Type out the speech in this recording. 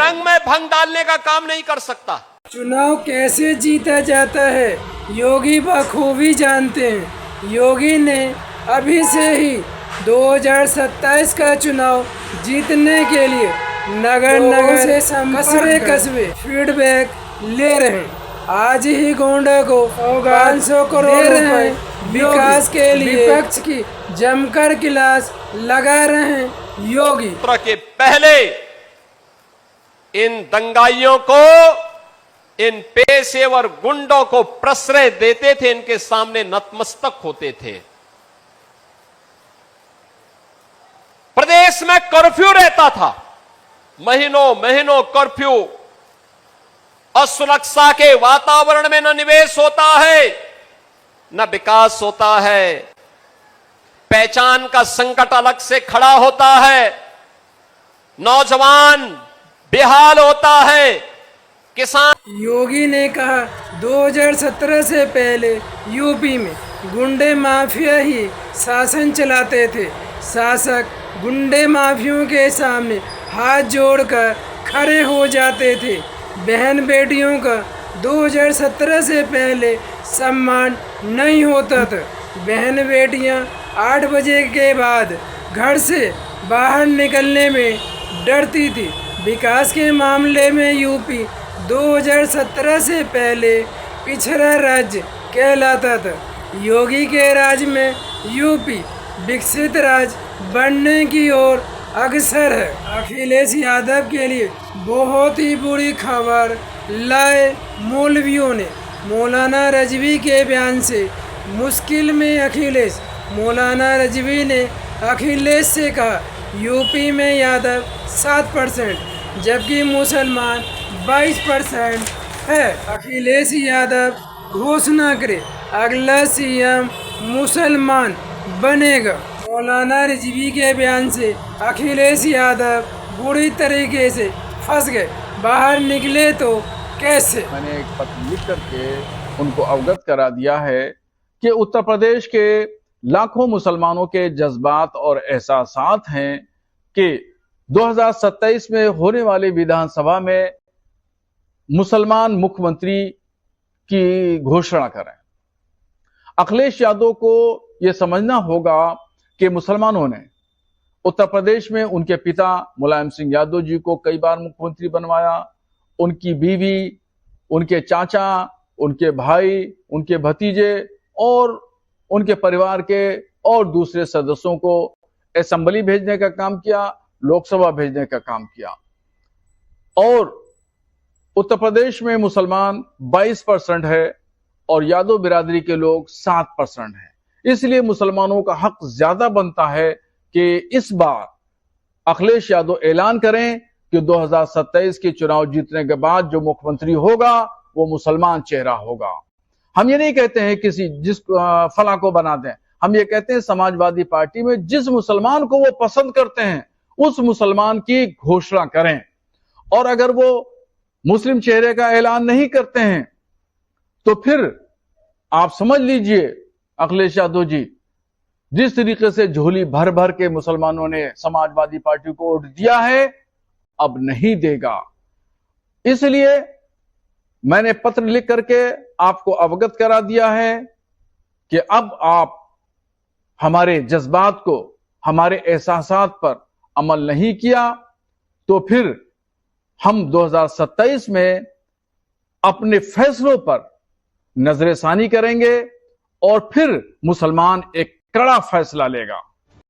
रंग में भंग डालने का काम नहीं कर सकता। चुनाव कैसे जीता जाता है योगी बखूबी जानते हैं। योगी ने अभी से ही 2027 का चुनाव जीतने के लिए नगर नगर से कस्बे फीडबैक ले रहे हैं। आज ही गोंडा को 500 करोड़ रुपए विकास के लिए विपक्ष की जमकर क्लास लगा रहे हैं योगी। के पहले इन दंगाइयों को, इन पेशेवर गुंडों को प्रश्रय देते थे, इनके सामने नतमस्तक होते थे। प्रदेश में कर्फ्यू रहता था, महीनों महीनों कर्फ्यू। असुरक्षा के वातावरण में न निवेश होता है, न विकास होता है। पहचान का संकट अलग से खड़ा होता है, नौजवान बेहाल होता है, किसान। योगी ने कहा 2017 से पहले यूपी में गुंडे माफिया ही शासन चलाते थे। शासक गुंडे माफियों के सामने हाथ जोड़कर खड़े हो जाते थे। बहन बेटियों का 2017 से पहले सम्मान नहीं होता था। बहन बेटियां 8 बजे के बाद घर से बाहर निकलने में डरती थी। विकास के मामले में यूपी 2017 से पहले पिछड़ा राज्य कहलाता था। योगी के राज में यूपी विकसित राज्य बनने की ओर अग्रसर है। अखिलेश यादव के लिए बहुत ही बुरी खबर लाए मौलवियों ने। मौलाना रजवी के बयान से मुश्किल में अखिलेश। मौलाना रजवी ने अखिलेश से कहा यूपी में यादव 7% जबकि मुसलमान 22% है। अखिलेश यादव घोषणा करे अगला सीएम मुसलमान बनेगा। मौलाना रिजवी के बयान से अखिलेश यादव बुरी तरीके से फंस गए। बाहर निकले तो कैसे? मैंने एक पत्र लिख करके उनको अवगत करा दिया है कि उत्तर प्रदेश के लाखों मुसलमानों के जज्बात और एहसासात हैं कि 2027 में होने वाली विधानसभा में मुसलमान मुख्यमंत्री की घोषणा करें। अखिलेश यादव को यह समझना होगा कि मुसलमानों ने उत्तर प्रदेश में उनके पिता मुलायम सिंह यादव जी को कई बार मुख्यमंत्री बनवाया। उनकी बीवी, उनके चाचा, उनके भाई, उनके भतीजे और उनके परिवार के और दूसरे सदस्यों को असेंबली भेजने का काम किया, लोकसभा भेजने का काम किया। और उत्तर प्रदेश में मुसलमान 22% है और यादव बिरादरी के लोग 7% है। इसलिए मुसलमानों का हक ज्यादा बनता है कि इस बार अखिलेश यादव ऐलान करें कि 2027 के चुनाव जीतने के बाद जो मुख्यमंत्री होगा वो मुसलमान चेहरा होगा। हम ये नहीं कहते हैं किसी जिस फला को बना दें, हम ये कहते हैं समाजवादी पार्टी में जिस मुसलमान को वो पसंद करते हैं उस मुसलमान की घोषणा करें। और अगर वो मुस्लिम चेहरे का ऐलान नहीं करते हैं तो फिर आप समझ लीजिए अखिलेश यादव जी जिस तरीके से झोली भर भर के मुसलमानों ने समाजवादी पार्टी को वोट दिया है अब नहीं देगा। इसलिए मैंने पत्र लिख करके आपको अवगत करा दिया है कि अब आप हमारे जज्बात को, हमारे एहसासात पर अमल नहीं किया तो फिर हम 2027 में अपने फैसलों पर नजरसानी करेंगे और फिर मुसलमान एक कड़ा फैसला लेगा।